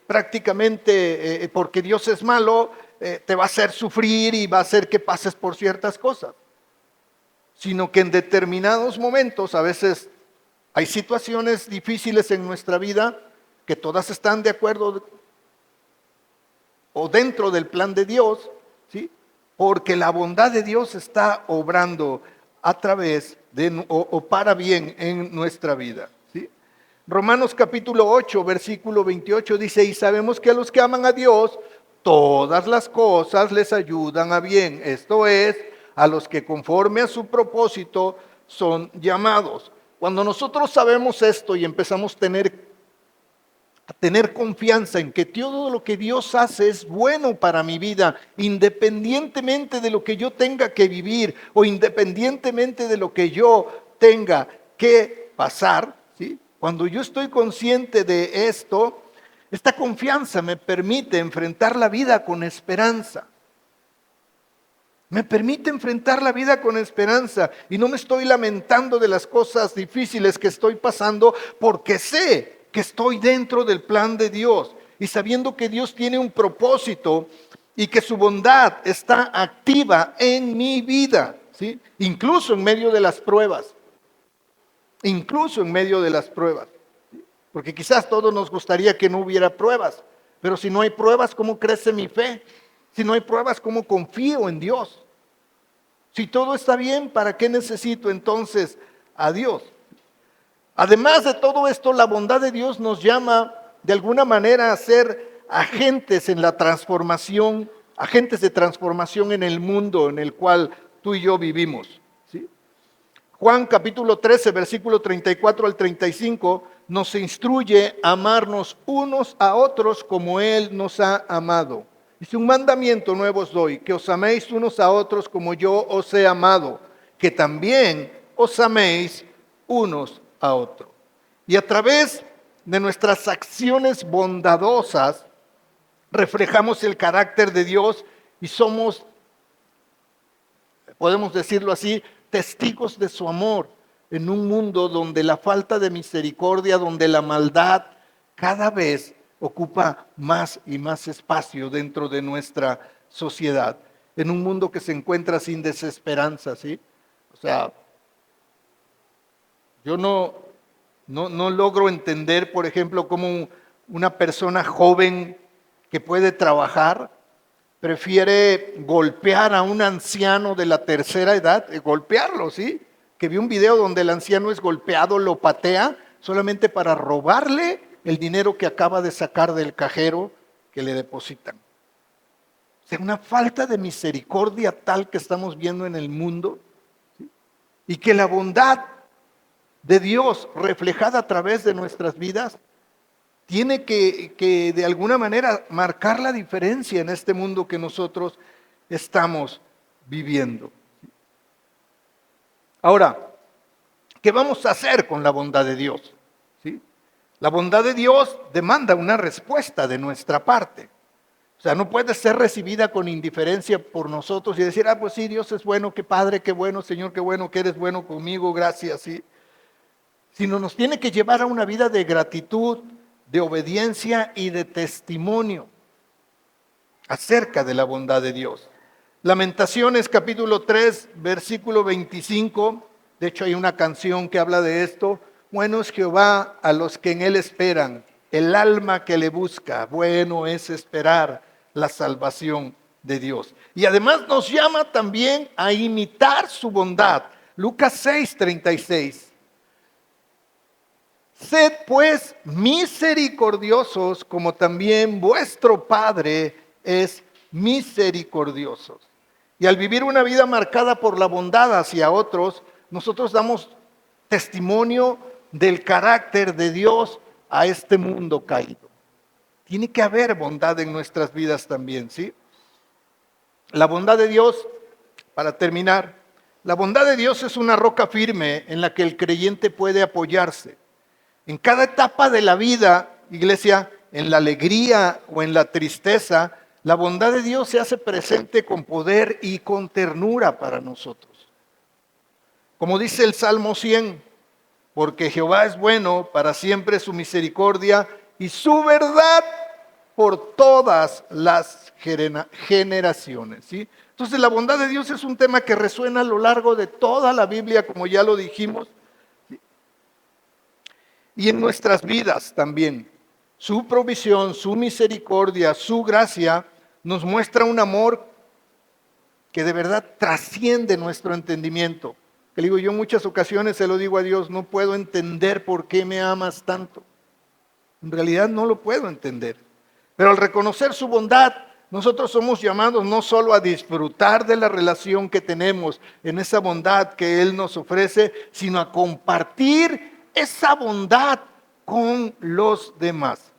prácticamente, porque Dios es malo, te va a hacer sufrir y va a hacer que pases por ciertas cosas. Sino que en determinados momentos, a veces hay situaciones difíciles en nuestra vida que todas están de acuerdo o dentro del plan de Dios, ¿sí?, porque la bondad de Dios está obrando a través de o para bien en nuestra vida, ¿sí? Romanos capítulo 8, versículo 28 dice, y sabemos que a los que aman a Dios, todas las cosas les ayudan a bien. Esto es, a los que conforme a su propósito son llamados. Cuando nosotros sabemos esto y empezamos a tener confianza en que todo lo que Dios hace es bueno para mi vida, independientemente de lo que yo tenga que vivir o independientemente de lo que yo tenga que pasar, ¿sí?, cuando yo estoy consciente de esto, esta confianza me permite enfrentar la vida con esperanza. Me permite enfrentar la vida con esperanza y no me estoy lamentando de las cosas difíciles que estoy pasando porque sé que estoy dentro del plan de Dios y sabiendo que Dios tiene un propósito y que su bondad está activa en mi vida, ¿sí?, incluso en medio de las pruebas. Incluso en medio de las pruebas. Porque quizás todos nos gustaría que no hubiera pruebas, pero si no hay pruebas, ¿cómo crece mi fe? Si no hay pruebas, ¿cómo confío en Dios? Si todo está bien, ¿para qué necesito entonces a Dios? Además de todo esto, la bondad de Dios nos llama de alguna manera a ser agentes en la transformación, agentes de transformación en el mundo en el cual tú y yo vivimos, ¿sí? Juan capítulo 13, versículo 34 al 35, nos instruye a amarnos unos a otros como Él nos ha amado. Dice, un mandamiento nuevo os doy, que os améis unos a otros como yo os he amado, que también os améis unos a otros. Y a través de nuestras acciones bondadosas, reflejamos el carácter de Dios y somos, podemos decirlo así, testigos de su amor en un mundo donde la falta de misericordia, donde la maldad cada vez ocupa más y más espacio dentro de nuestra sociedad, en un mundo que se encuentra sin desesperanza, ¿sí? O sea, yo no logro entender, por ejemplo, cómo una persona joven que puede trabajar prefiere golpear a un anciano de la tercera edad, golpearlo, ¿sí? Que vi un video donde el anciano es golpeado, lo patea, solamente para robarle el dinero que acaba de sacar del cajero que le depositan. O sea, una falta de misericordia tal que estamos viendo en el mundo, ¿sí? Y que la bondad de Dios reflejada a través de nuestras vidas tiene que de alguna manera marcar la diferencia en este mundo que nosotros estamos viviendo. Ahora, ¿qué vamos a hacer con la bondad de Dios? ¿Sí? La bondad de Dios demanda una respuesta de nuestra parte. O sea, no puede ser recibida con indiferencia por nosotros y decir, pues sí, Dios es bueno, qué Padre, qué bueno, Señor, qué bueno que eres bueno conmigo, gracias, sí. Sino nos tiene que llevar a una vida de gratitud, de obediencia y de testimonio acerca de la bondad de Dios. Lamentaciones capítulo 3, versículo 25, de hecho hay una canción que habla de esto. Bueno es Jehová a los que en él esperan, el alma que le busca, bueno es esperar la salvación de Dios. Y además nos llama también a imitar su bondad. Lucas 6, 36. Sed pues misericordiosos como también vuestro Padre es misericordioso. Y al vivir una vida marcada por la bondad hacia otros, nosotros damos testimonio del carácter de Dios a este mundo caído. Tiene que haber bondad en nuestras vidas también, ¿sí? La bondad de Dios, para terminar, la bondad de Dios es una roca firme en la que el creyente puede apoyarse. En cada etapa de la vida, iglesia, en la alegría o en la tristeza, la bondad de Dios se hace presente con poder y con ternura para nosotros. Como dice el Salmo 100, porque Jehová es bueno, para siempre su misericordia y su verdad por todas las generaciones, ¿sí? Entonces la bondad de Dios es un tema que resuena a lo largo de toda la Biblia, como ya lo dijimos, y en nuestras vidas también. Su provisión, su misericordia, su gracia nos muestra un amor que de verdad trasciende nuestro entendimiento. Que digo, yo en muchas ocasiones se lo digo a Dios, no puedo entender por qué me amas tanto. En realidad no lo puedo entender. Pero al reconocer su bondad, nosotros somos llamados no solo a disfrutar de la relación que tenemos en esa bondad que Él nos ofrece, sino a compartir esa bondad con los demás.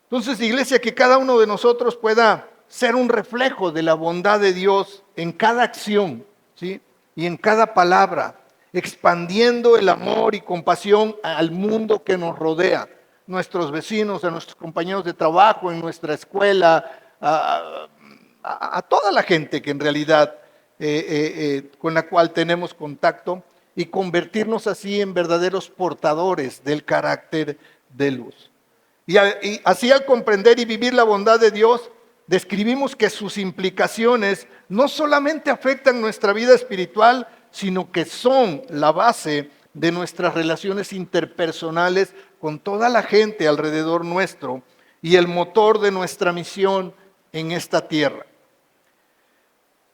Entonces, iglesia, que cada uno de nosotros pueda ser un reflejo de la bondad de Dios en cada acción, ¿sí? Y en cada palabra, expandiendo el amor y compasión al mundo que nos rodea, nuestros vecinos, a nuestros compañeros de trabajo, en nuestra escuela, a toda la gente que en realidad con la cual tenemos contacto, y convertirnos así en verdaderos portadores del carácter de luz. Y así al comprender y vivir la bondad de Dios, describimos que sus implicaciones no solamente afectan nuestra vida espiritual, sino que son la base de nuestras relaciones interpersonales con toda la gente alrededor nuestro y el motor de nuestra misión en esta tierra.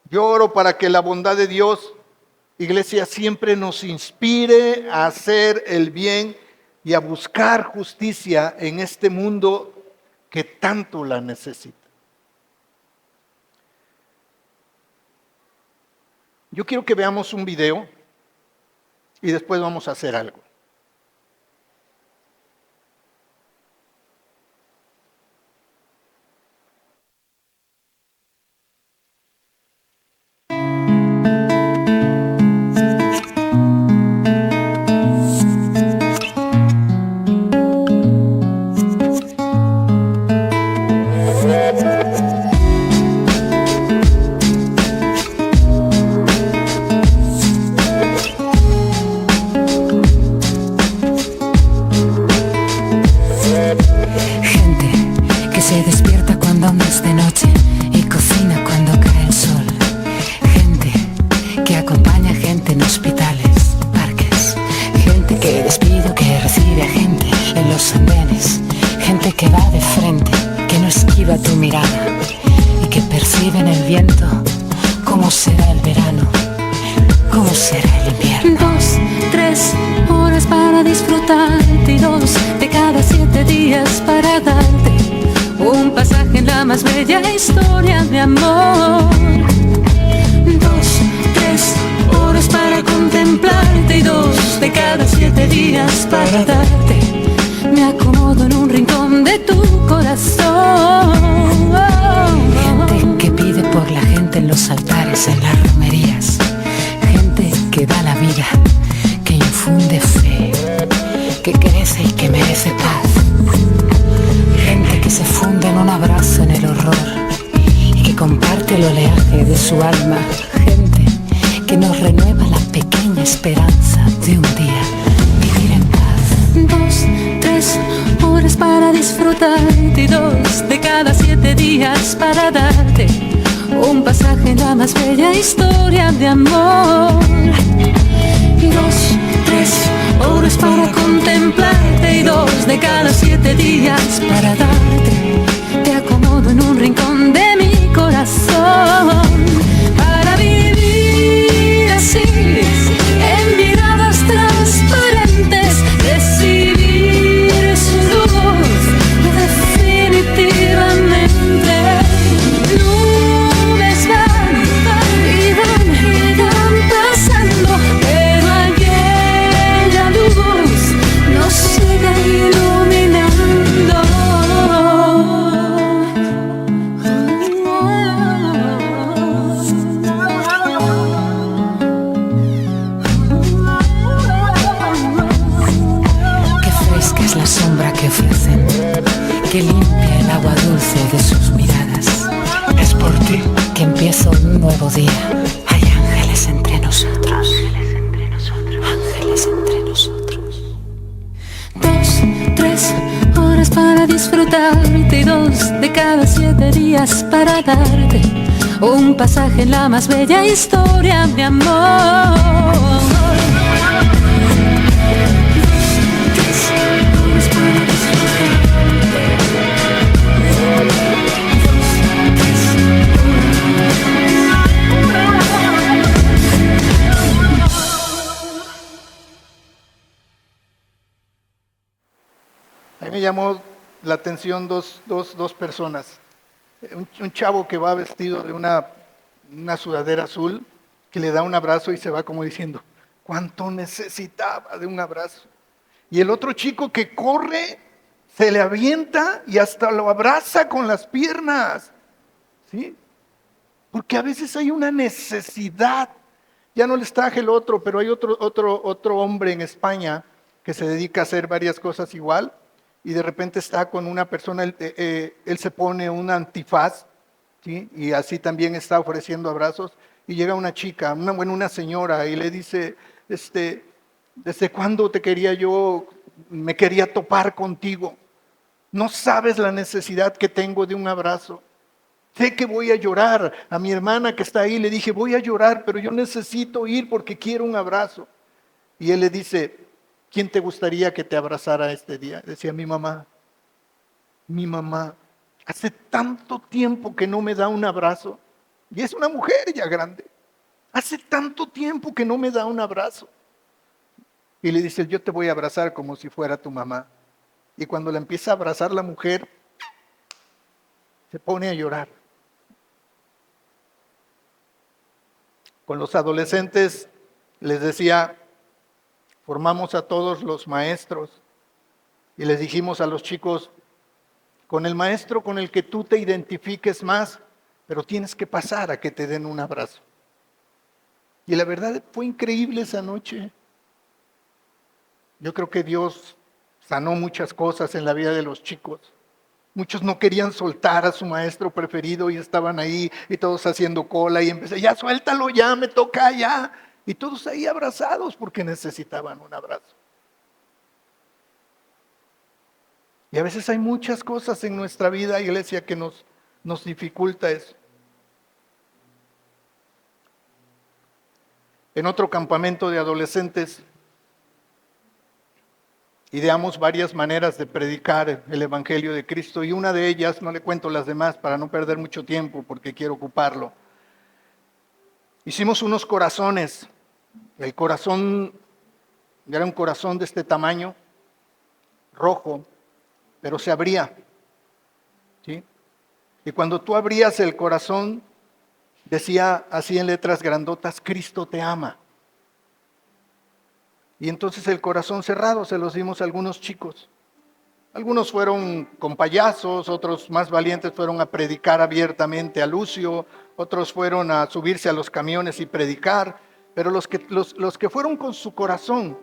Yo oro para que la bondad de Dios, iglesia, siempre nos inspire a hacer el bien y a buscar justicia en este mundo que tanto la necesita. Yo quiero que veamos un video y después vamos a hacer algo. Historia de amor. 2, 3 horas para contemplarte y 2 de cada 7 días para darte. Te acomodo en un rincón de mi corazón para vivir así, en miradas transparentes, recibir su luz definitivamente. Nubes van agua dulce de sus miradas. Es por ti que empiezo un nuevo día. Hay ángeles entre nosotros. Ángeles entre nosotros. 2, 3 horas para disfrutarte y 2 de cada 7 días para darte un pasaje en la más bella historia de amor. A mí me llamó la atención dos personas. Un chavo que va vestido de una sudadera azul, que le da un abrazo y se va como diciendo, ¿cuánto necesitaba de un abrazo? Y el otro chico que corre, se le avienta y hasta lo abraza con las piernas. ¿Sí? Porque a veces hay una necesidad. Ya no les traje el otro, pero hay otro hombre en España que se dedica a hacer varias cosas igual. Y de repente está con una persona, él se pone un antifaz, ¿sí? Y así también está ofreciendo abrazos. Y llega una chica, una señora, y le dice, ¿desde cuándo me quería topar contigo? No sabes la necesidad que tengo de un abrazo. Sé que voy a llorar. A mi hermana que está ahí le dije, voy a llorar, pero yo necesito ir porque quiero un abrazo. Y él le dice, ¿quién te gustaría que te abrazara este día? Decía, mi mamá. Mi mamá. Hace tanto tiempo que no me da un abrazo. Y es una mujer ya grande. Hace tanto tiempo que no me da un abrazo. Y le dice, yo te voy a abrazar como si fuera tu mamá. Y cuando la empieza a abrazar la mujer, se pone a llorar. Con los adolescentes les decía, formamos a todos los maestros y les dijimos a los chicos, con el maestro con el que tú te identifiques más, pero tienes que pasar a que te den un abrazo. Y la verdad fue increíble esa noche. Yo creo que Dios sanó muchas cosas en la vida de los chicos. Muchos no querían soltar a su maestro preferido y estaban ahí y todos haciendo cola y empecé, ya suéltalo, ya me toca, ya. Y todos ahí abrazados porque necesitaban un abrazo. Y a veces hay muchas cosas en nuestra vida, iglesia, que nos dificulta eso. En otro campamento de adolescentes, ideamos varias maneras de predicar el Evangelio de Cristo y una de ellas, no le cuento las demás para no perder mucho tiempo porque quiero ocuparlo. Hicimos unos corazones. El corazón era un corazón de este tamaño, rojo, pero se abría. ¿Sí? Y cuando tú abrías el corazón, decía así en letras grandotas, Cristo te ama. Y entonces el corazón cerrado se los dimos a algunos chicos. Algunos fueron con payasos, otros más valientes fueron a predicar abiertamente a Lucio, otros fueron a subirse a los camiones y predicar, pero los que fueron con su corazón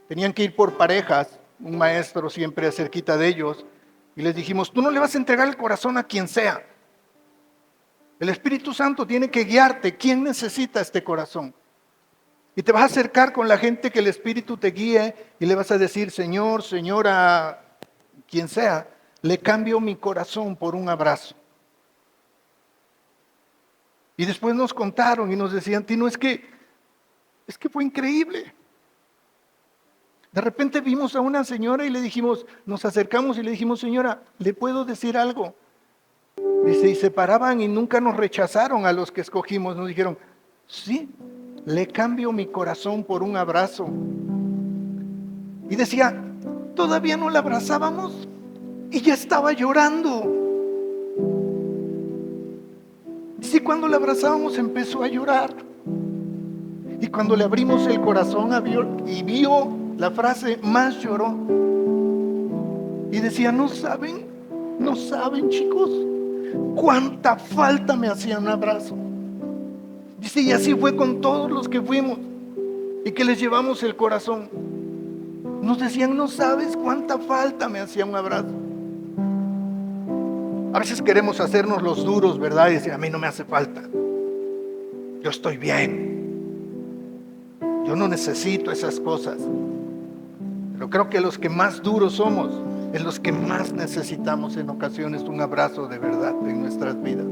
tenían que ir por parejas, un maestro siempre cerquita de ellos, y les dijimos, tú no le vas a entregar el corazón a quien sea. El Espíritu Santo tiene que guiarte. ¿Quién necesita este corazón? Y te vas a acercar con la gente que el Espíritu te guíe y le vas a decir, Señor, señora, quien sea, le cambio mi corazón por un abrazo. Y después nos contaron y nos decían, Tino, es que fue increíble. De repente vimos a una señora y le dijimos, nos acercamos y le dijimos, señora, ¿le puedo decir algo? Dice, y se paraban y nunca nos rechazaron a los que escogimos. Nos dijeron, sí, le cambio mi corazón por un abrazo. Y decía, todavía no la abrazábamos y ya estaba llorando. Dice, cuando la abrazábamos empezó a llorar. Y cuando le abrimos el corazón y vio la frase, más lloró. Y decía, no saben chicos, cuánta falta me hacía un abrazo. Dice, y así fue con todos los que fuimos y que les llevamos el corazón. Nos decían, no sabes cuánta falta me hacía un abrazo. A veces queremos hacernos los duros, ¿verdad? Y decir, a mí no me hace falta. Yo estoy bien. Yo no necesito esas cosas. Pero creo que los que más duros somos, es los que más necesitamos en ocasiones un abrazo de verdad en nuestras vidas.